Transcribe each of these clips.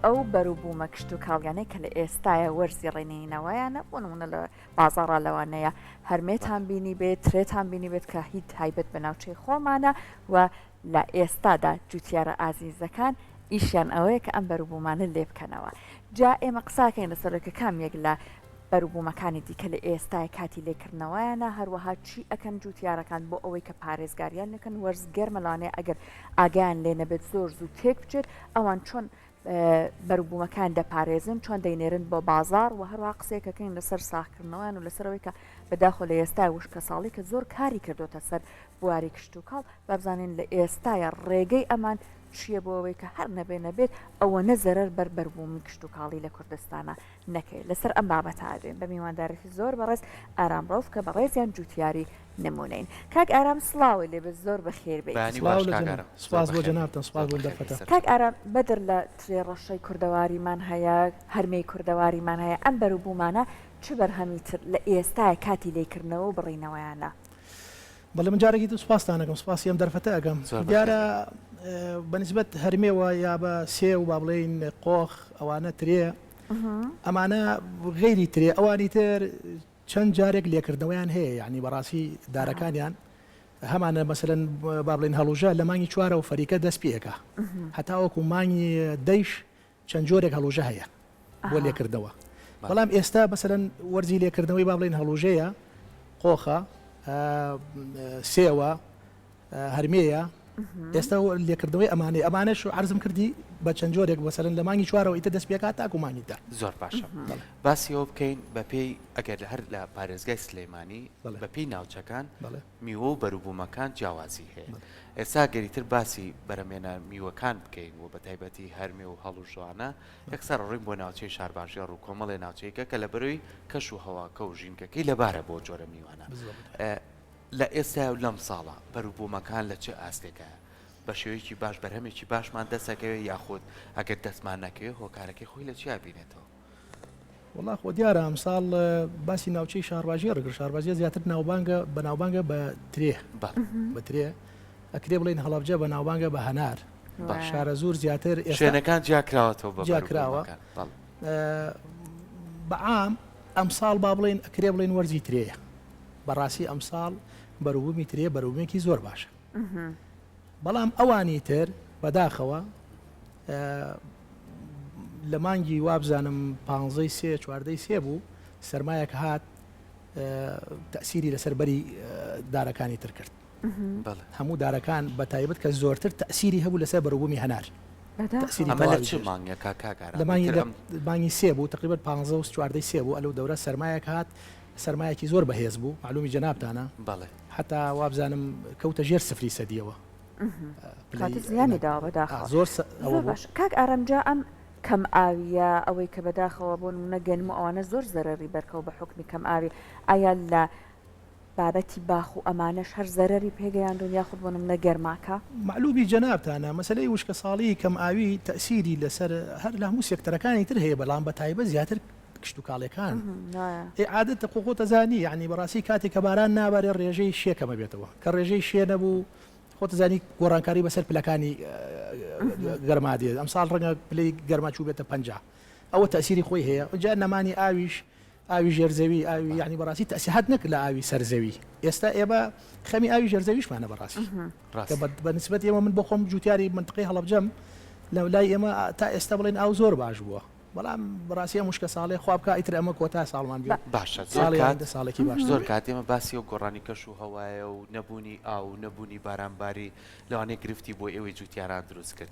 ئەو بەروبوومە کشت و کاڵگانەی کە لە ئێستاە وەرزی ڕێنینەوەیانە بۆنمونە لە بازاڕا لەوانەیە هەرمێتان بینی بێت ترێتان بینی بێت کە هیچ تایبەت بە ناوچەی خۆمانە و لە ئێستادا جوتیارە ئازیزەکان ئیشیان ئەوەیە کە ئەم بەروبوومانە لێ بکەنەوە جا ئێمە قساکەین لەسەرەکە کامێک لە بەروبوومەکانی دیکە لە ئێستای کاتی لێکردنەوەیانە هەروەها چی ئەەکەن جوتیارەکان بۆ ئەوەی کە پارێزگاریان نەکەن وەرزگەرمەڵانێ ئەگەر ئاگیان لێ نەبێت زۆر زوو تێک بچێت ئەوان چۆن بەروبوومەکان دەپارێزن چۆن دەینێرن بۆ بازار و هەروە قسێکەکەین لەسەر ساختکردنەوەیان و لەسەرەوەی کە بەداخۆ لە ئێستای وشکە ساڵی کە زۆر کاری کردوتە سەر بواری کشت و کاڵ بابزانین لە ئێستایە ڕێگەی ئەمان چییە بۆ ئەوەی کە هەر نەبێ نەبێت ئەوە نەزەرەر بەربوومی کشت و کاڵی لە کوردستانە نەکەی لەسەر ئەم بابەت هادوێن بە میواندارێکی زۆر بەڕێز ئارامڕۆف کە بەڕێزیان جوتیاری نمونەین کاک ئارام سڵاوی لێ بە زۆر بەخێر بێت سپاس بۆ جەنابتان سپاس بۆ دەفەتە کاک ئارام بەدر لە ترێ ڕەشەی کوردەواریمان هەیە هەرمەی کوردەواریمان هەیە ئەم بەروبوومانە چ بەرهەمی تر لە ئێستای کاتی لێکردنەوە و بڕینەوەیانە بەڵێ من جارێکی تو سپاسانەکەم سپاسی ئەم دەرفەتە ئەگەم دیارە بەنسبەت هەرمێوە یا بە سێ و با بڵێین قۆخ ئەوانە ترێ ئەمانە غێری ترێ ئەوانی تر چەند جارێک لێکردنەوەیان هەیە یعنی بەڕاستی دارەکانیان هەمانە مەسەرەن با بڵێن هەڵوژە لە مانگی چوارە و فەریکە دەست پێەکە هەتا وەکو مانگی دەیش چەند جۆرێک هەڵوژە هەیە بۆ لێکردنەوە بەڵام ئێستا مەسەرەن وەرزی لێکردنەوەی با بڵێن هەڵوژەیە قۆخە سێوە هەرمەیە ئێستا لێکردنەوەی ئەمانەش عرضم کردی بە چەند جۆرێک بەسەرن لە مانگی چوارەوە ئیتە دەست پێکات تاکو مانگیدا زۆر باشە باسیەوە بکەین بەپێی ئەگەر هەر لە پارێزگای سلێمانی بەپێی ناوچەکان میوە و بەروبوومەکان جیاوازی هەیە ئێستا گەریتر باسی بەرەمێنە میوەکان بکەین و بە تایبەتی هەرمێ و هەڵوژوانە یەکسەر ڕووین بۆ ناوچەی شارباژێر و کۆمەڵی ناوچەیەکە کە لە بەرەوەی کەش و هەواکە و ژینکەکەی لەبارە بۆ جۆرە میوانە لە ئێستا و لەم ساڵە بەروبوومەکان لە چه ئاستێکە بە شێوەیەکی باش بەرهەمێکی باشمان دەسەکەوێت یاخود ئەگەر دەستمان نەکەوێت هۆکارەکەی خۆی لە چیا بینێتەوە وڵا خۆ دیارە ئەمساڵ باسی ناوچەی شارباژێر ڕگەر شارباژێر زیاتر ناوبانگە بە ناوبانگە بە ترێ بە ترێ ئەکرێ بڵێن هەڵەبجە بە ناوبانگە بە هەنار شارە زۆر زیاتر شوێنەکان جیاکراوەتەوە بە جیاکراوە بەعام ئەمساڵ با بڵێن ئەکرێ بڵێن وەرزی ترەیە بەڕاستی ئەمساڵ بەروبوومی ترێ بەروبوومێکی زۆر باشە بەڵام ئەوانی تر بەداخەوە لە مانگی وابزانم 15-4 بوو سەرمایەک هات تەسیری لەسەر بەری دارەکانی تر کرد هەموو دارەکان بە تایبەت کە زۆرتر تەسیری هەبوو لەسەر بەروبوومی هەنار لە مانگی سێ بوو تقریبا 15-4 بوو ئەلەو دەورە سەرمایەک هات سەرمایەکی زۆر بەهێز بوو معلومی جەنابتانە حتا وابزانم کەوتە ژێر سفری سەدیەوە زیانی داوە بەداخەوە زۆر باش کاک ئارەمجا ئەم کەم ئاویە ئەوەی کە بەداخەوە بۆ نەگەنم و ئەوانە زۆر زەرەری بەرکەوە بە حکمی کەم ئاوی ئایا لە بابەتی باخ و ئەمانەش هەر زەرەری پێگەیاندون یاخود بۆنم نەگەرماکە معلومی جەنابتانە مەسەلەی وشکە ساڵی کەم ئاوی تەسیری لەسەر هەر لە هەموو سێکتەرەکانی تر هەیە بەڵام بە تایبەت زیاتر کشت و کاڵەکان عادەتە قوقۆتە زانی یعنی بەڕاستی کاتێک کە باران نابارێ ڕێژەی شێکەمە بێتەوە کە ڕێژەی شێ نەبوو خۆتە زانی گۆڕانکاری بەسەر پلەکانی گەرما دێت ئەمساڵ ڕەنگە پلەی گەرما چوو بێتە 50 ئەوە تەسیری خۆی هەیە جا نەمانی ئاوی ژێرزەوی ئاوی یعنی بەڕاستی تەسیحات نەک لە ئاوی سەرزەوی ئێستا ئێمە خەمی ئاوی ژێرزەویشمانە بەڕاستی بەنسبەت ئێمە من بۆ خۆم جوتیاری منطقەی هەڵەبجەم لە لای ئێمە تا ئێستا بڵێن ئاو زۆر باش بووە بەڵام بەڕاستی مشکە ساڵێ خواب بکە ئیتر ئەمە کۆتا ساڵمان باشە ساڵێکی باش زۆر کاتێمە باسی و گۆڕانی کەش و هەوایە و نەبوونی ئاو و نەبوونی بارانباری لەوانەیە گرفتی بۆ ئێوەی جوتیاران دروست کرد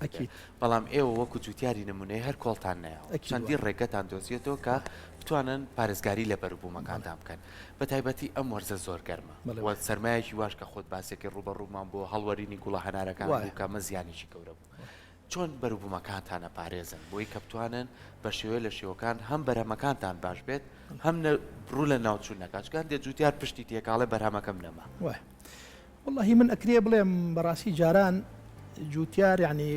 بەڵام ئێوە وەکو جوتیاری نمونەیە هەر کۆڵتان نایە چەندی ڕێگەتان دۆزیێتەوە کە بتوانن پارێزگاری لە بەروبوومەکانتان بکەن بە تایبەتی ئەم وەرزە زۆر گەرمە وە سەرمایەکی واش کە خۆت باسێکی ڕوبەڕوومان بۆ هەڵوەرینی گوڵە هەنارەکان بووکەمە زیانێکی گەورە بوو چۆن بەروبوومەکانتانە پارێزن بۆی کە بتوانن بە شێوەیە لە شێوەکان هەم بەرهەمەکانتان باش بێت هەم ڕوو لە ناوچوونەکەچکان دێ جوتیار پشتی تێکاڵێ بەرهەمەکەم نەما واللهی من ئەکرێ بڵێم بەڕاستی جاران جوتیار یعنی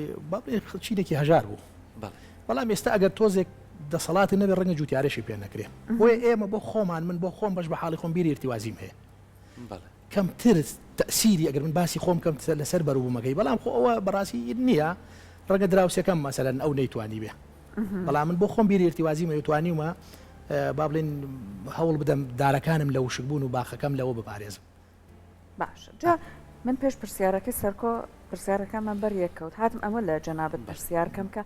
چینێکی هەژار بوو بەڵام ئێستا ئەگەر تۆزێک دەسەڵاتی نەبێت ڕەنگە جوتیارێکی پێ نەکرێ بۆیە ئێمە بۆ خۆمان من بۆ خۆم بەش بە حاڵی خۆم بیری ارتیوازیم هەیە کەمتر تەسیری ئەگەر من باسی خۆم کەم لەسەر بەروبوومەکەی بەڵام خۆ ئەوە بەڕاستی نییە ڕەنگە دراوسەکەم مەسەلەن ئەو نەیتوانی بێ بەڵام من بۆ خۆم بیری ارتیوازیمە توانیمە با بڵێن هەوڵ بدەم دارەکانم لە وشک بوون و باخەکەم لەوە بپارێزم. باش جا من پێش پرسیارەکەی سەرکۆ پرسیارەکەمان بەریەکەوت هاتم ئەمە لە جەنابەت پرسیارکەم کە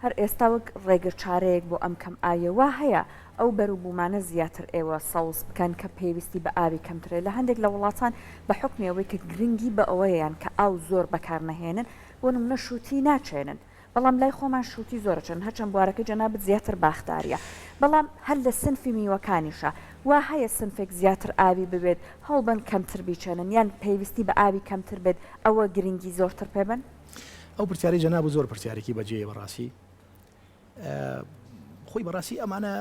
هەر ئێستا وەک ڕێگە چارەیەک بۆ ئەم کەم ئاویەوە هەیە ئەو بەروبوومانە زیاتر ئێوە سەوز بکەن کە پێویستی بە ئاوی کەمترێت لە هەندێک لە وڵاتان بە حکمەوەی کە گرنگی بە ئەوەیان کە ئاو زۆر بەکار نەهێنن بۆ نمونە شووتی ناچێنن بەڵام لای خۆمان شووتی زۆرەچن هەرچەند بوارەکە جەنابەت زیاتر باختاریە بەڵام هەر لە سنفی میوەکانیشە وا هەیە سنفێک زیاتر ئاوی ببێت هەڵبن کەمتر بیچێنن یان پێویستی بە ئاوی کەمتر بێت ئەوە گرنگی زۆرتر پێبن ئەو پرسیاری جەناب زۆر پرسیارێکی بەجێ بەڕاستی خۆی بەڕاستی ئەمانە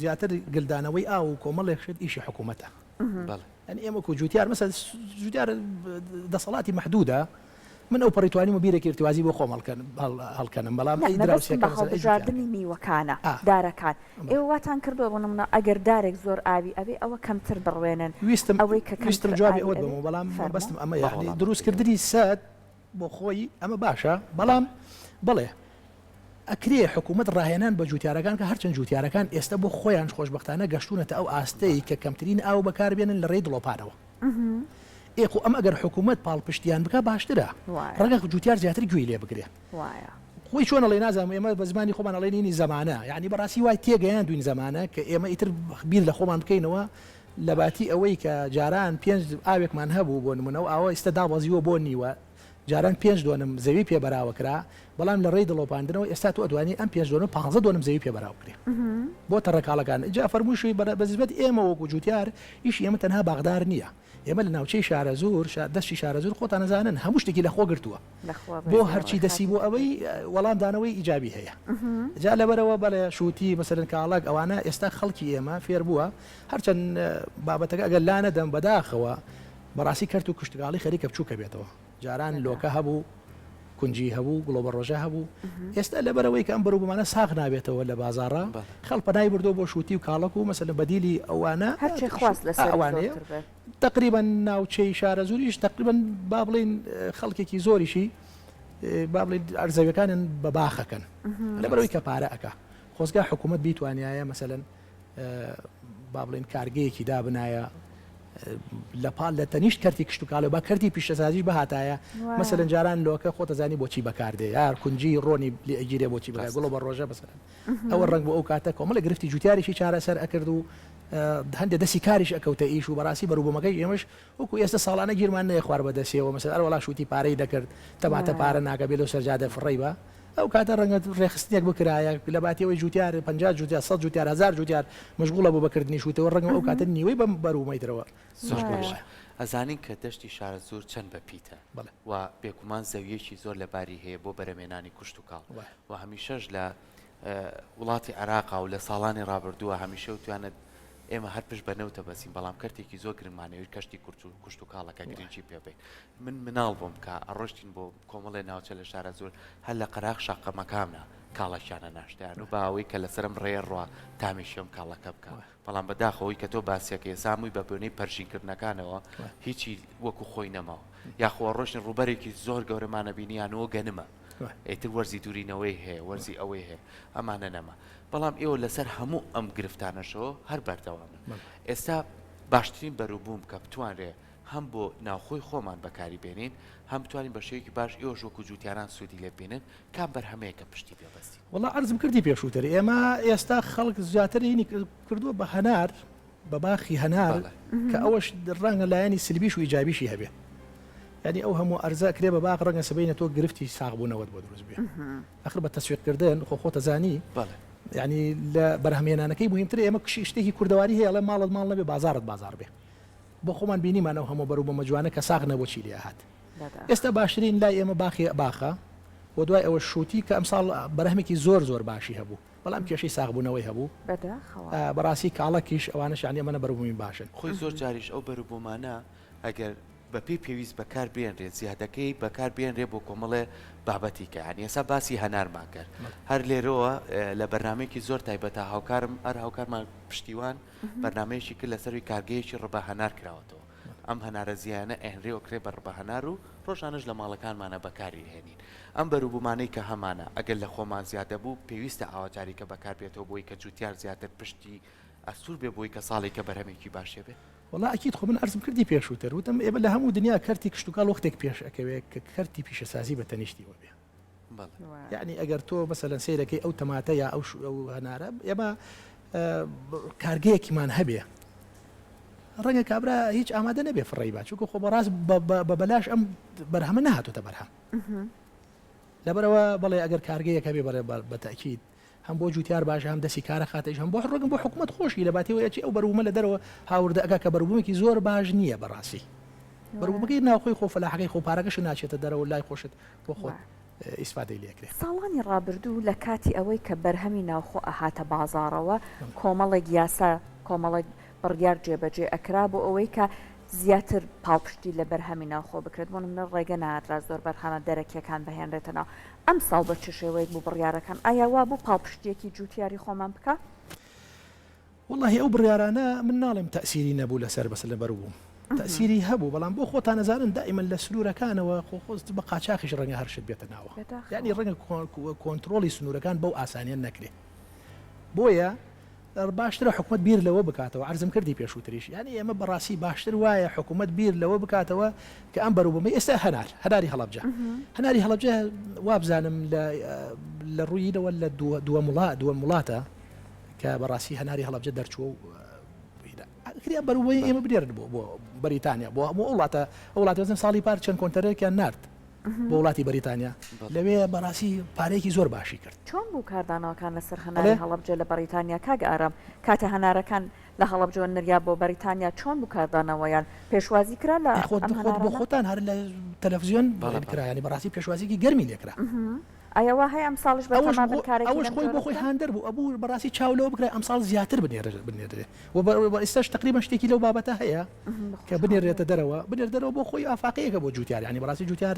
زیاتر گلدانەوەی ئاو و کۆمەڵێکشت ئیشی حکوومەتە ئەن ئێمە و جوتیار مەسە جوتیار دەسەڵاتی محدودە من ئەو پەڕیتوانیم و بیرێکی ارتیوازی بۆ خۆم هەڵکەنم بەڵام هەڵبژاردننی میوەکانە دارەکان ئێوە واتان کردووە بۆ نمونە ئەگەر دارێک زۆر ئاوی ئەوێ ئەوە کەمتر بڕوێنن ئەوەی کەویستم جوابی ئەوە بم بەڵام بەستم ئەمە یعنی دروستکردنی سەد بۆ خۆی ئەمە باشە بەڵام بڵێ ئەکرێ حکوومەت ڕاهێنان بە جوتیارەکان کە هەرچەند جوتیارەکان ئێستا بۆ خۆیان خۆشبەختانە گەشتونەتە ئەو ئاستەی کە کەمترین ئاو بەکاربێنن لە ڕێی دڵۆپانەوە ئێخۆ ئەم ئەگەر حکوومەت پاڵپشتیان بکە باشترە ڕەنگە جوتیار زیاتر گوێی لێ بگرێ خۆی چۆن ئەڵێ نازانم ئێمە بە زمانی خۆمان ئەڵێنینی زەمانە یعنی بەڕاستی وای تێگەیان دوین زەمانە کە ئێمە ئیتر بیر لە خۆمان بکەینەوە لە باتی ئەوەی کە جاران 5 ئاوێکمان هەبوو بۆ نمونە و ئاوە ئێستا دابەزیوە بۆ نیوە جاران 5 دۆنم زەوی پێبەراوەکرا بەڵام لە ڕێی دڵۆپاندنەوە ئێستا تو ئەدوانی ئەم 5 دۆنم 15 دۆنم زەوی پێبەراو بکرێ بۆ تەڕەکاڵەکان جا فەرمووشی بەزبەت ئێمە وەکو جوتیار ئیشی ئێمە تەنها باغدار نییە ئێمە لە ناوچەی شارە زۆر دەستی شارە زۆر خۆتان نەزانن هەموو شتێکی لە خۆ گرتووە بۆ هەرچی دەسی بۆ ئەوەی وەڵام دانەوەی ئیجابی هەیە جا لەبەرەوە بەڵێ شووتی مەسەرن کاڵک ئەوانە ئێستا خەڵکی ئێمە فێر بووە هەرچەند بابەتەکە ئەگەر لا نەدەم بەداخەوە بەڕاستی کەرت و کشتگاڵی خەریکە بچووکە بێتەوە جاران لۆکە هەبوو کونجی هەبوو گڵۆبە ڕۆژە هەبوو ئێستا لەبەرەوەی کە ئەم بەروبوومانە ساغ نابێتەوە لە بازاڕە خەڵپەنای بردۆ بۆ شووتی و کاڵک و مەسەلەن بەدیلی ئەوانە ئەوانەیە تقریبا ناوچەی شارە زوریش تقریبا با بڵێن خەڵکێکی زۆریشی با بڵێن ئەرزەویەکانن بە باخەکەن لەبەرەوەی کە پارە ئەکا خۆزگا حکوومەت بیتوانایە مەسەلەن با بڵێن کارگەیەکی دابنایە لەپال لە تەنیشت کەرتی کشت و کاڵە با کردی پیشەسازیش بەهاتایە مەسەلەن جاران لۆکە خۆتەزانی بۆچی بەکاردێ یار کونجی ڕۆنی ئەگیرێ بۆچی بە گوڵۆ بە ڕۆژە بەسەرن ئەوە ڕنگ بۆ ئەو کاتە کۆمەڵە گرفتی جوتیاریشی چارەسەر ئەکرد و هەندێک دەستی کاریش ئەکەوتە ئیش و بەڕاستی بەروبوومەکەی ئێمەش وەکو ئێستا ساڵانە گیرمان نەیە خوار بەدەسێەوە مەسەر ئەوەڵا شووتی پارەی دەکرد تەماتە پارە ناکە بێت و سەرجادە فڕێ بە ئەو کاتە ڕەنگە ڕێخستنێک بکرایە لە باتیەوەی جوتیار 50 جوتیار 100 جوتیار 1000 جوتیار مشغوڵە بۆ بەکردنی شووتەوە ڕەنگە ئەو کاتە نیوەی بەم بەرومەیترەوە ئەزانین کە دەشتی شارە زۆر چەند بەپیتە و بێگومان زەویەکی زۆر لەباری هەیە بۆ بەرەمێنانی کوشت و کاڵ و هەمیشەش لە وڵاتی عێراقا و لە ساڵانی ڕابردووە هەمیشە وتوانێت ئێمە هەر پشت بەنەوتە بەسین بەڵام کەرتێکی زۆر گرمانەوەی کەشتی کوشت و کاڵەکە گرنگی پێبێت من مناڵ بۆم کە ئەڕۆشتین بۆ کۆمەڵێ ناوچە لە شارە زۆر هەر لە قەراق شاقەمەکانە کاڵەشیانە ناشتیان و باوەی کە لەسرم ڕێ ڕوا تامیشێم کاڵەکە بکە بەڵام بەداخەوەی کە تۆ باسیەکە ئێسامووی بە بۆنەی پەرژینکردنەکانەوە هیچی وەکو خۆی نەماوە یاخۆ ڕۆژن ڕوبەرێکی زۆر گەورەمانە بینیانەوە گەنمە ئیتر وەرزی دوورینەوەی هەیە وەرزی ئەوەی هەیە ئەمانە نەما بەڵام ئێوە لەسەر هەموو ئەم گرفتانەشەوە هەر بەردەوامن ئێستا باشترین بەروبووم کە بتوانرێ هەم بۆ ناوخۆی خۆمان بەکاری بێنین هەم بتوانین بە شێوەیەکی باش ئێوەش وەکو جوتیاران سوودی لێ بێنن کام بەرهەمەیەکە پشتی پێبەستی وەڵا عەرزم کردی پێشووتر ئێمە ئێستا خەڵک زیاتر هینی کردووە بە هەنار بە باخی هەنار کە ئەوەش ڕەنگە لایەنی سلبیش و ئیجابیشی هەبێ ینی ئەو هەموو ئەرزە کرێ بە باق ڕەنگە سبەینە تۆ گرفتی ساغبوونەوەت بۆ دروست بێ ئەخر بە تەسویقکردن خۆتە زانی ینی لە بەرهەمێنانەکەی مهمتر ئێمە شتێکی کوردەواری هەیە لە ماڵت ماڵ نەبێ بازارت بازار بێ بۆ خۆمان بینیمانەوە هەموو بەرەو بە مەجوانە کە ساغ نەبۆچی لێ هات ئێستا باشترین لای ئێمە باخی باخە بۆ دوای ئەوە شووتی کە ئەمساڵ بەرهەمێکی زۆر باشی هەبوو بەڵام کێشەی ساغبوونەوەی هەبوو بەڕاستی کاڵەکیش ئەوانەش یانی ئەمەنە بەروبوومی باشن خۆی زۆر جاریش ئەو بەروبوومانە ئەگەر بەپی پێویست بەکار بێنرێت زیادەکەی بەکار بێنرێ بۆ کۆمەڵێ بابەتی کە هەنی ئێستا باسی هەنارمان کرد هەر لێرەوە لە بەرنمەیەکی زۆر تایبەتە هاوکارم هەر هاوکارمان پشتیوان بەرنمەیەکی کرد لەسەروی کارگەیەکی ڕبە هەنار کراوەتەوە ئەم هەنارە زیانە ئەهێنرێوەکرێ بە هەنار و ڕۆژانش لە ماڵەکانمانە بەکاری هێنین ئەم بەروبوومانەی کە هەمانە ئەگەر لە خۆمان زیادە بوو پێویستە ئاواجاری کە بەکار بێتەوە بۆی کە جوتیار زیاتر پشتی ئەسوور بێ بۆی کە ساڵێک کە بەرهەمێکی باشێ بێت والله ئەکیید خۆ من ئەرزم کردی پێشووتر وتم ئێمە لە هەموو دنیا کەرتی کشتتوکال وەختێک پێش ئەکەوێت کە کەرتی پیشەسازی بە تەنیشتیەوە بێ یعنی ئەگەر تۆ مەسەلەن سیرەکەی ئەو تەماتە یا ئەو هەنارە ئێمە کارگەیەکیمان هەبێ ڕەنگە کابرا هیچ ئامادە نەبێ فڕێی با چونکە خۆ بەڕاست بە بەلاش ئەم بەرهەمە نهاتۆتە بەرهەم لەبەرەوە بەڵێ ئەگەر کارگەیەک هەبێ بە تەکید هەم بۆ جوتیار باشە هەم دەستی کارە خاتەش هەم بۆ ڕۆگەم بۆ حکوومەت خۆشی لە باتەوەیەکی ئەو بەرومە لە دەرەوە هاوردە ئەگا کە بەروبوومێکی زۆر باش نییە بەڕاستی بەروبوومەکەی ناوخۆی خۆ فەلاحەکەی خۆ پارەکەش ناچێتە دەرەوە لای خۆشت بۆ خۆت ئیسفادەی لێکرێت ساڵانی ڕابردوو لە کاتی ئەوەی کە بەرهەمی ناوخۆ ئەهاتە بازاڕەوە کۆمەڵێک یاسا کۆمەڵێک بڕیار جێبەجێ ئەکرا بۆ ئەوەی کە زیاتر پاڵپشتی لە بەرهەمی ناوخۆ بکرێت بۆ منە ڕێگە نادرا زۆر بەرهەمە دەرەکیەکان بەهێنرێتەوە ئەم ساڵ بە چ شێوەیەک بوو بڕیارەکان ئایا وا بوو پاڵپشتێکی جوتیاری خۆمان بکە؟ والله ئەو بڕیارانە من ناڵێم تەسیری نەبوو لەسەر بەس لە بەروبووم تەسیری هەبوو بەڵام بۆ خۆتان نەزانن دائیمەن لە سنوورەکانەوە خۆست بە قاچاقیش ڕەنگە هەرشت بێتە ناوە یعنی ڕەنگە کۆنتترۆلی سنوورەکان بەو ئاسانیان نەکرێت بۆیە باشترە حکوومەت بیر لەوە بکاتەوە عرضم کردی پێشووتریش یعنی ئێمە بەڕاستی باشتر وایە حکوومەت بیر لەوە بکاتەوە کە ئەم بەروبوومەی ئێستا هەناری هەڵەبجە هەناری هەڵەبجە وابزانم لە ڕوویدەوە لە دووە وڵاتە کە بەڕاستی هەناری هەڵەبجە دەرچووە کریا بەروبووی ئێمە بدێرن بۆ بەریتانیا بۆ هەموو وڵاتە وڵاتەوەزن ساڵی پار چەند کۆنتەرێکیان نرد بۆ وڵاتی بەریتانیا لەوێ بەڕاستی پارێکی زۆر باشی کرد چۆن بوو کاردانەوەکان لەسەر هەناری هەڵەبجە لە بەریتانیا کاگە ئارام کاتە هەنارەکان لە هەڵەبجەوە نریا بۆ بەریتانیا چۆن بوو کاردانەوەیان پێشوازی کرا لە خۆت بۆ خۆتان هەر لە تەلەڤیزیۆن کرایانی بەڕاستی پێشوازیکی گەرمی لێکرا ئەوە هەیە ئەم ساڵش ئەوش خۆی بۆ خۆی هاندەر بوو ئەبوو بەڕاستی چاولەوە بکرێ ئەم ساڵ زیاتر بنێرێت و ئێستاش تقریبا شتێکی لەو بابەتە هەیە کە بنێرێتە دەرەوە بۆ خۆی ئافاقەیەکە بۆ جوتیار ینی بەڕاستی جوتیار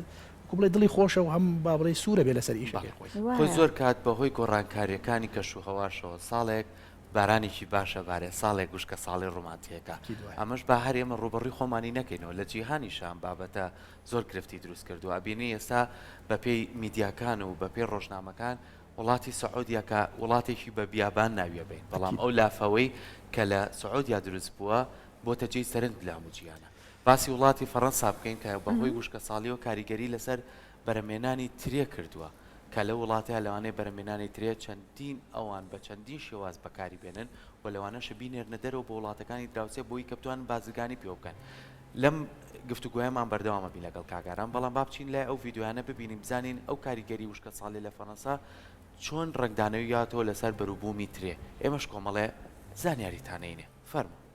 کوبڵی دڵی خۆشە و هەم بابڕی سوورە بێ لەسەر ئیشەکەی خۆی زۆر کات بەهۆی گۆڕانکاریەکانی کەش و هەواشەوە ساڵێک بارانێکی باشە بارێ ساڵێک گوشکە ساڵی ڕۆمانتیەکە ئەمەش با هەر ئێمە ڕوبەڕووی خۆمانی نەکەینەوە لە جیهانی شان بابەتە زۆر گرفتی دروست کردووە بینی ئێستا بە پێی میدیاکان و بە پێی ڕۆژنامەکان وڵاتی سعودیەکە وڵاتێکی بە بیابان ناویە بین بەڵام ئەو لافەوەی کە لە سعودیا دروست بووە بۆ تەجێی سەرنج لە هەموو جیهانە باسی وڵاتی فەڕەنسا بکەین کە بەهۆی گوشکە ساڵیەوە کاریگەری لەسەر بەرەمێنانی ترێ کردووە کە لە وڵاتیا لەوانەیە بەرەمێنانی ترێ چەندین ئەوان بە چەندین شێواز بەکاری بێنن و لەوانەشە بینێرنە دەرەوە بۆ وڵاتەکانی دراوسێ بۆی کە بتوان بازرگانی پێ بکەن لەم گفتوگویەمان بەردەوامە بین لەگەڵ کاگاران بەڵام با بچین لای ئەو ڤیددیویانە ببینیم بزانین ئەو کاریگەری وشکە ساڵی لە فەڕەنسا چۆن ڕنگدانەویاتەوە لەسەر بەروبوومی ترێ ئێمەش کۆمەڵێ زانیاریتانەینێ فەرموو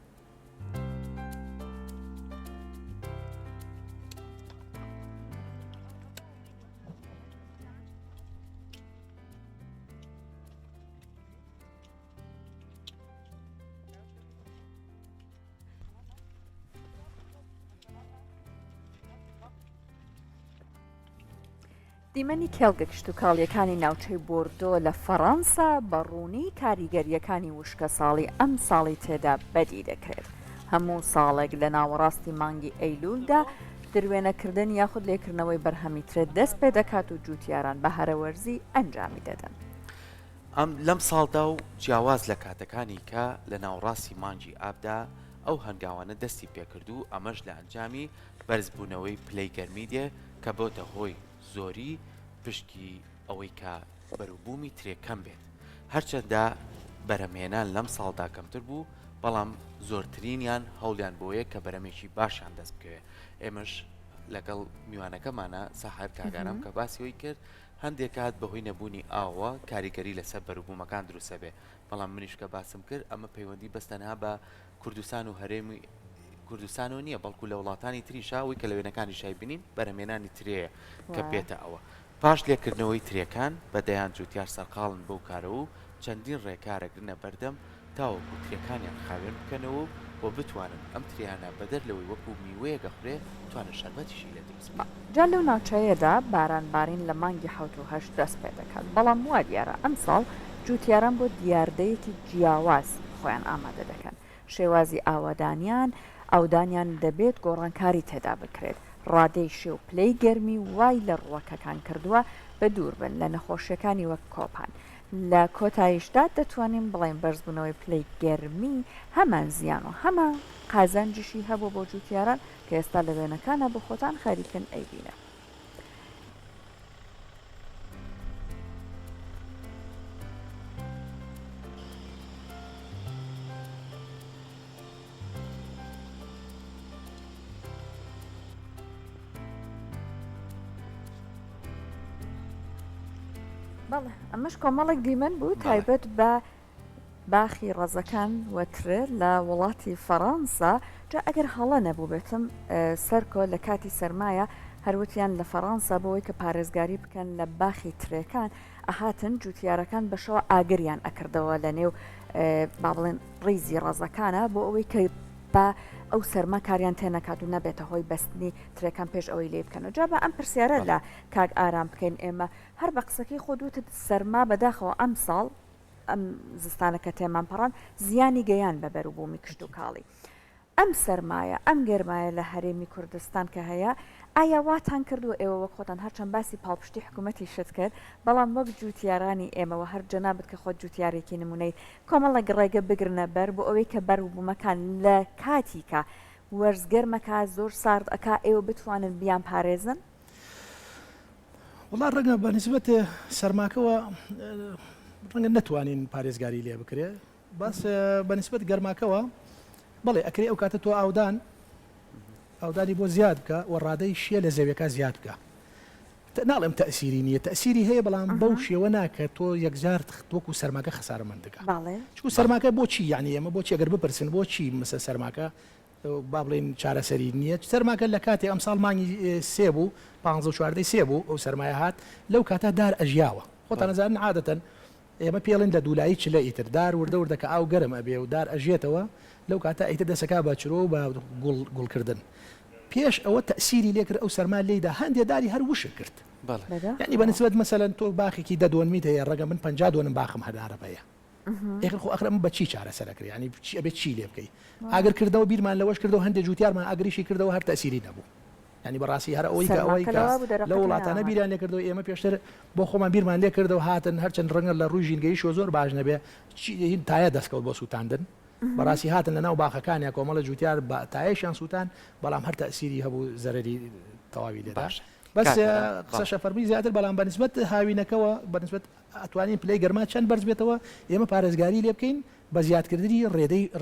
دیمەنی کێڵگە کشتتوکاڵیەکانی ناوچەی بۆردۆ لە فەڕەنسا بەڕوونی کاریگەریەکانی وشکە ساڵی ئەم ساڵی تێدا بەدی دەکرێت هەموو ساڵێک لە ناوەڕاستی مانگی ئەیلولدا دروێنەکردن یاخود لێکردنەوەی بەرهەمی ترێت دەست پێ دەکات و جوتیاران بە هەرەوەرزی ئەنجامی دەدەن لەم ساڵدا و جیاواز لە کاتەکانی کە لە ناوەڕاستی مانگی ئابدا ئەو هەنگاوانە دەستی پێکردو ئەمەش لە ئەنجامی بەرزبوونەوەی پلەی گەرمیدێ کە بۆتە هۆی زۆری پشکی ئەوەی کە بەروبوومی ترێکەم بێت هەرچەندە بەرەمێنان لەم ساڵدا کەمتر بوو بەڵام زۆرترینیان هەوڵیان بۆیە کە بەرەمێکی باشیان دەست بکەوێت ئێمەش لەگەڵ میوانەکەمانە سەحار کاگارم کە باسیەوەی کرد هەندێک کات بەهۆی نەبوونی ئاوە کاریگەری لەسەر بەروبوومەکان دروستە بێ بەڵام منیش کە باسم کرد ئەمە پەیوەندی بەستەنها بە کوردستان و هەرێمی کوردستان و نییە بەڵکو لە وڵاتانی تریشاوی کە لە وێنەکانی شای بینین بەرەمێنانی ترەیە کە بێتە ئەوە پاش لێکردنەوەی ترێکان بەدەیان جوتیار سەرقاڵن بەو کارەوە و چەندین ڕێکارەگرنە بەردەم تاوەکو ترێکانیان خاوێن بکەنەوە بۆ بتوانن ئەم تریانە بەدەر لەوەی وەکو میوەیە گەخورێ توانە شەربەتیشی لە دروست جا لەو ناوچەیەدا باران بارین لە مانگی 1970 دەست پێ دەکات بەڵام وا دیارە ئەم ساڵ جوتیاران بۆ دیاردەیەکی جیاواز خۆیان ئامادە دەکەن شێوازی ئاوادانیان ئەودانیان دەبێت گۆڕانکاری تێدا بکرێت ڕادەی شێ و پلەی گەرمی وای لە ڕووەکەکان کردووە بە دوور بن لە نەخۆشیەکانی وەک کۆپان لە کۆتاییشدا دەتوانین بڵێن بەرزبوونەوەی پلەی گەرمی هەمان زیان و هەمان قازانجیشی هەبوو بۆ جوتیاران کە ئێستا لە وێنەکانە بە خۆتان خەریکن ئەیبینە. بەڵێ ئەمەش کۆمەڵێک دیمەن بوو تایبەت بە باخی ڕەزەکان وەترێ لە وڵاتی فەڕەنسا جا ئەگەر هەڵە نەبوو بێتم سەرکۆ لە کاتی سەرمایە هەروتیان لە فەڕەنسا بۆەوەی کە پارێزگاری بکەن لە باخی ترەکان ئەهاتن جوتیارەکان بەشەوە ئاگریان ئەکردەوە لە نێو با بڵێن ڕیزی ڕەزەکانە بۆ ئەوەی کە بە ئەو سەرما کاریان تێنەکات و نەبێتە هۆی بەستنی ترەکان پێش ئەوەی لێ بکەنەوە جا بە ئەم پرسیارە لە کاک ئارام بکەین ئێمە هەر بە قسەکەی خۆدوتت سەرما بەداخەوە ئەم ساڵ ئەم زستانەکە تێمان پەڕان زیانی گەیان بە بەروبوومی کشت و کاڵی ئەم سەرمایە ئەم گەرمایە لە هەرێمی کوردستان کە هەیە ئایا واتان کردو ئێوە وەک خۆتان هەرچەند باسی پاڵپشتی حکوومەتی شت کرد بەڵام وەک جوتیارانی ئێمەوە هەر جەنابەت کە خۆت جوتیارێکی نمونەی کۆمەڵێک ڕێگە بگرنە بەر بۆ ئەوەی کە بەروبوومەکان لە کاتیکە وەرزگەرمەکە زۆر سارد ئەکا ئێوە بتوانن بیان پارێزن؟ وڵا ڕەنگە بە نسبەت سەرماکەوە ڕەنگە نەتوانین پارێزگاری لێ بکرێ باس بە نسبەت گەرماکەوە بەڵێ ئەکرێ ئەو کاتە تۆ ئەودانی بۆ زیاد بکە و ڕادەی شیە لە زەویەکە زیاد بکە ناڵێم تەسیری نییە تەسیری هەیە بەڵام بەو شێوە ناکە تۆ یەکجار وەکو سەرماکە خەسارەمەند دەکە چکو سەرماکە بۆچی یعنی ئێمە بۆچی ئەگەر بپرسن بۆچی مەسە سەرماکە با بڵێن چارەسەری نییە سەرماکە لە کاتێ ئەم ساڵ مانگی سێ بوو 15 سێ بوو ئەو سەرمایە هات لەو کاتە دار ئەژیاوە خۆتان نەزانن عادەتەن ئێمە پێڵێن لە دوولایی چ لە ئیتر دار وردە وردەکە ئاو گەرم ئەبێ و دار ئەژێتەوە لەو کاتە ئیتر دەسەکە بە چرۆ بە گوڵکردن پێش ئەوە تەسیری لێ کرد ئەو سەرما لێدا هەندێک داری هەر وشە کرد یعنی بە نسبەت مەسەلەن تۆ باخێکی 10 میت هەیە ڕەگە من 50 دۆنم باخم هەدارەبەیە ئێخر خۆ ئەخرە من بەچی چارەسەرەکرد ینی ئەبێت چی لێ بکەیت ئاگر کردەوە بیرمان لەوەش کردەوە هەندێک جوتیارمان ئاگریشی کردەوە هەر تەسیری نەبوو ینی بەڕاستی هەر ئەوەی لە وڵاتانە بیران لێ کردەوە ئێمە پێشتر بۆ خۆمان بیرمان لێ کردەوە هاتن هەرچەند ڕەنگە لە ڕووی ژینگەیشەوە زۆر باش نەبێ تایە دەستکەوت بۆ سووتاندن بەڕاستی هاتن لە ناو باخەکانیان کۆمەڵە جوتیار بە تایەشیان سووتان بەڵام هەر تەسیری هەبوو زەرەری تەواوی لێدا بەس قسەشە فەرمی زیاتر بەڵام بە نسبەت هاوینەکەەوە بە نسبەت ئەتوانین پلەی گەرما چەند بەرز بێتەوە ئێمە پارێزگاری لێ بکەین بە زیادکردنی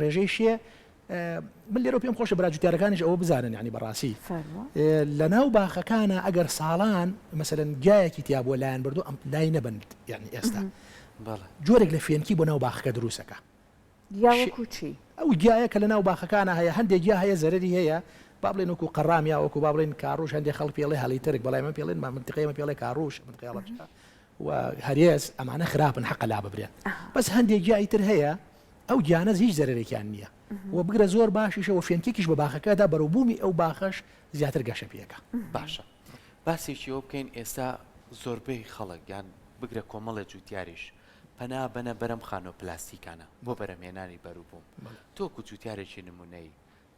ڕێژەی شێ من لێرە پێم خۆشە براجوتیارەکانیش ئەوە بزانن ینی بەڕاستی لە ناو باخەکانە ئەگەر ساڵان مەسەلەن گایەکی تیا بۆ لایەن بردو ئەم لای نەبند یعنی ئێستا جۆرێک لە فێنکی بۆ ناو باخەکە دروستەکە ئەو گیایە کە لە ناو باخەکانە هەیە هەندێک گیا هەیە زەرری هەیە با بڵێن وەکو قەڕامیا وەکو با بڵێن کاڕوش هەندێک خەڵک پێڵێ هەڵی ترک بەڵای من پێڵێن منتقەیەمە پێڵێ کاڕوش منتقەیەڵە و هەرێز ئەمانە خراپن حەقە لا ببرێن بەس هەندێک گیایی تر هەیە ئەو گیانە هیچ زەرێکیان نییە و بگرە زۆر باشیشەوە فێنکێکیش بە باخەکەدا بەروبوومی ئەو باخەش زیاتر گەشە پێەکە باشە باسێکی ئەو بکەین ئێستا زۆربەی خەڵک یان بگرە کۆمەڵە جوتیاریش پەنا بەنە بەرەم خانۆ پلاستیکانە بۆ بەرەمێنانی بەروبووم تۆکو جوتیارێکی نمونەی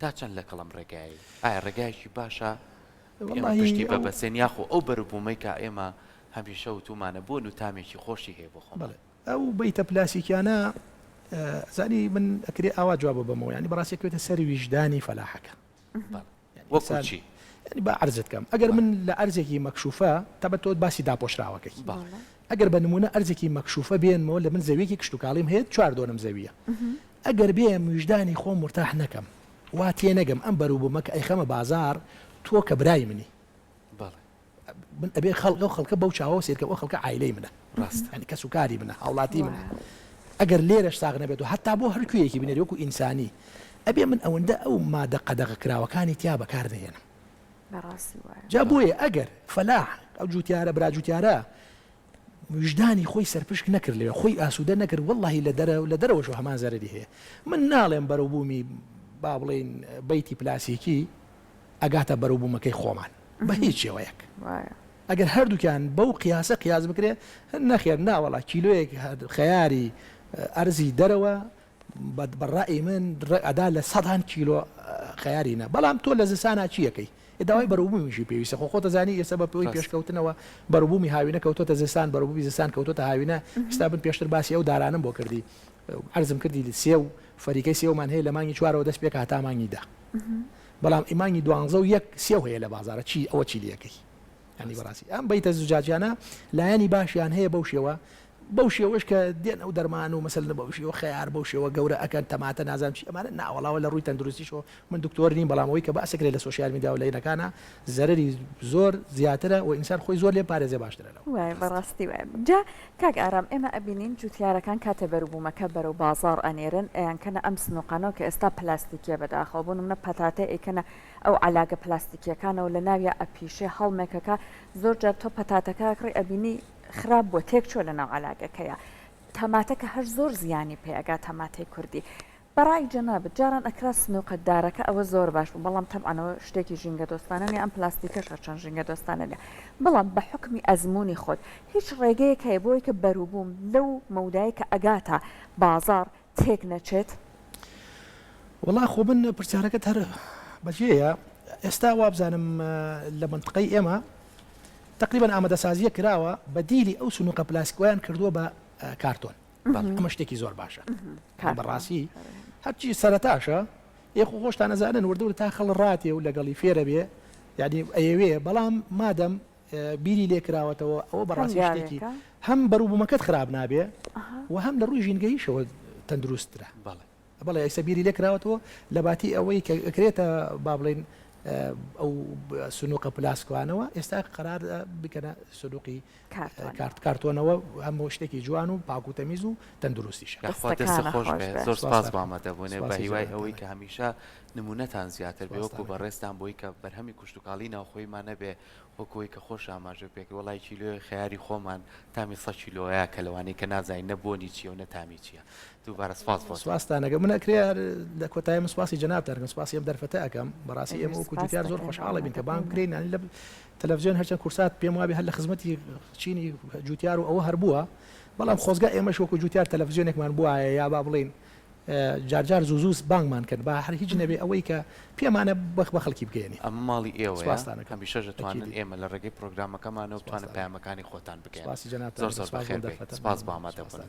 تا چەند لە کەڵم ڕێگایی ئایا ڕێگایکی باشە پشتی بە بەسێن یاخۆ ئەو بەروبوومەی کە ئێمە هەمیشە وتومانە بۆ نوتامێکی خۆشی هەیە بۆ خۆم ئەو بەیتە پلاسیکیانە زانی من ئەکرێ ئاوا جواب بەمەوە ینی بەڕاستیەکەوێتە سەر ویژدانی فەلاحەکە وەکوچی ینی با عەرزت کەم ئەگەر من لە ئەرزێکی مەکشوفە تەبەت تۆ باسی داپۆشراوەکەی ئەگەر بە نمونە ئەرزێکی مەکشوفە بێنمەوە لە من زەویەکی کشت و کاڵیم هەیە 4 دۆنم زەویە ئەگەر بێم ویژدانی خۆم مرتاح نەکەم وا تێ نەگەم ئەم بەروبوومە کە ئەیخەمە بازار تۆ کە برای منی من ئەبێ خەڵکە بەو چاوە سێرکە ئەو خەڵکە عایلەی منە ڕاست ینی کەس و کاری منە هاوڵاتی منە ئەگەر لێرەش ساغ نەبێت و هەتا بۆ هەرکوێیەکی بنێت وەکو ئینسانی ئەبێ من ئەوەندە ئەو مادە قەدەغە کراوەکانی تیا بەکاردەهێنم جا بۆیە ئەگەر فەلاح ئەو جوتیارە برا جوتیارە وجدانی خۆی سەرپشک نەکرد لێ خۆی ئاسوودە نەکرد وەڵڵاهی لە دەرەوەش هەمان زەرری هەیە من ناڵێم بەروبوومی با بڵێن بەیتی پلاسیکی ئەگاتە بەروبوومەکەی خۆمان بە هیچ شێوەیەک ئەگەر هەردووکیان بەو قیاسە قیاس بکرێ نەخێر ناوەڵا کیلۆیەک خەیاری ئەرزی دەرەوە بەڕای من ئەدا لە 100 کیلۆ خیارینە بەڵام تۆ لە زستانە چیەکەی داوای بەروبوومیشی پێویستە خۆ دەزانی ئێستا بە پێی پێشکەوتنەوە بەروبوومی هاوینە کەوتۆتە زستان بەروبوومی زستان کەوتۆتە هاوینە ئێستا بن پێشتر باسی ئەو دارانم بۆ کردی عرضم کردی سێ و فەریقەی سێومان هەیە لە مانگی چوارەوە دەست پێکە هەتا مانگی دا بەڵام ئیمانی 12 سێو هەیە لە بازارە چی ئەوە چیلیەکەی ینی بەڕاستی ئەم بەیتە زوجاجیانە لایەنی باشیان هەیە بەو شێوەش کە دێن ئەو دەرمان و مەسەل بەو شێوە خەیار بەو شێوە گەورە ئەکەن تەماتە نازانم چی ئەمانە ناوەڵاوە لە ڕووی تەندروستیشەوە من دکتۆر نیم بەڵامەوەی کە باسەکرێت لە سوشیال میدیا و لەینەکانە زەرری زۆر زیاترە و ئینسان خۆی زۆر لێ پارێزێ باشترە وای بەڕاستی وای جا کاک ئارام ئێمە ئەبینین جوتیارەکان کاتە بەروبوومەکە بەرەو بازار ئەنێرن ئەیانکەنە ئەم سنووقانەوە کە ئێستا پلاستیکیە بەداخەوە بوون منە پەتاتە ئەیکەنە ئەو علاگە پلاستیکیەکانەوە لە ناویە ئەپیشێ هەڵمێکەکە زۆر جار تۆ پەتاتەکە کڕی ئەبینی خراپ بۆ تێک چۆ لە ناو علاگەکەیە تەماتەکە هەر زۆر زیانی پێگا تەماتەی کوردی بەڕای جەنابەت جاران ئەکرا سنووقەتدارەکە ئەوە زۆر باش بوو بەڵام تەبعانەوە شتێکی ژینگە دۆستانە نیە ئەم پلاستیکەشە چەند ژینگە دۆستانە نیە بەڵام بە حکمی ئەزمموی خۆت هیچ ڕێگەیەک هەیە بۆی کە بەروبووم لەو مەودایی کە ئەگاتە بازار تێک نەچێت وڵا خۆ من پرسیارەکەت هەر بەجێیە ئێستا وابزانم لە منطقەی ئێمە تقریبا ئامادەسازیە کراوە بەدیلی ئەو سنووقە پلاستیکۆیان کردووە بە کارتۆن ئەمە شتێکی زۆر باشە بەڕاستی هەرچی سەرەتاشە یەخ خۆشتان نەزانن وردە تا خەڵ ڕاتێ و لەگەڵی فێرە بێ یعنی ئەیەوێ بەڵام مادەم بیری لێکراوەتەوە ئەوە بەڕاستی شتێکی هەم بەروبوومەکەت خراپ نابێ و هەم لە ڕووی ژینگەیشەوە تەندروسترە بەڵێ ئەیسە بیری لێکراوەتەوە لە باتی ئەوەی کە ئەکرێتە با بڵێن ئەو سنووقە پلاسکوانەوە ئێستا قەرار بکەنە سنووقی کارتۆنەوە هەموو شتێکی جوان و پاکوتەمیز و تەندروستیش زۆر سپاس بامەدەبوونێ بە هیوای ئەوەی کە هەمیشە نمونەتان زیاتر بێ وەکو بەڕێستان بۆی کە بەرهەمی کوشتتوکاڵی ناوخۆیمان نەبێ وەکوی کە خۆش ئاماژە پێک وڵای کیلۆی خیاری خۆمان تامی 100 کیلۆیە کە لەوانەی کە نازانین نەبوونی چیە و نەتامی چییە دووبارە سپاس بۆ سپاسدانەکە من ئەکرێ لە کۆتایی سپاسی جەنابتان سپاسی ئەم دەرفەتە ئەەکەم بەڕاستی ئێمە وەکو جوتیار زۆر خۆشحاڵە بین کە بانگ بکرێن لە تەلەڤیزیۆن هەرچەند کورسات پێم وابێ هەر لە خزمەتی چینی جوتیار و ئەوە هەربووە بەڵام خۆزگا ئێمەش وەکو جوتیار تەلەڤیزیۆنێکمان بووە یا با بڵین جارجار زووزوس بانگمان کرد با هەر هیچ نەبێ ئەوەی کە پێمانە بەخ بە خەڵکی بکەێنی ئەم ماڵی ئێوە هەمیشە دەتوانن ئێمە لە ڕێگەی پرۆگرامەکەمانەوە بتوانە پەیامەکانی خۆتان بکەین زۆر زۆر بەخێر بێ سپاس بە ئامادەبوون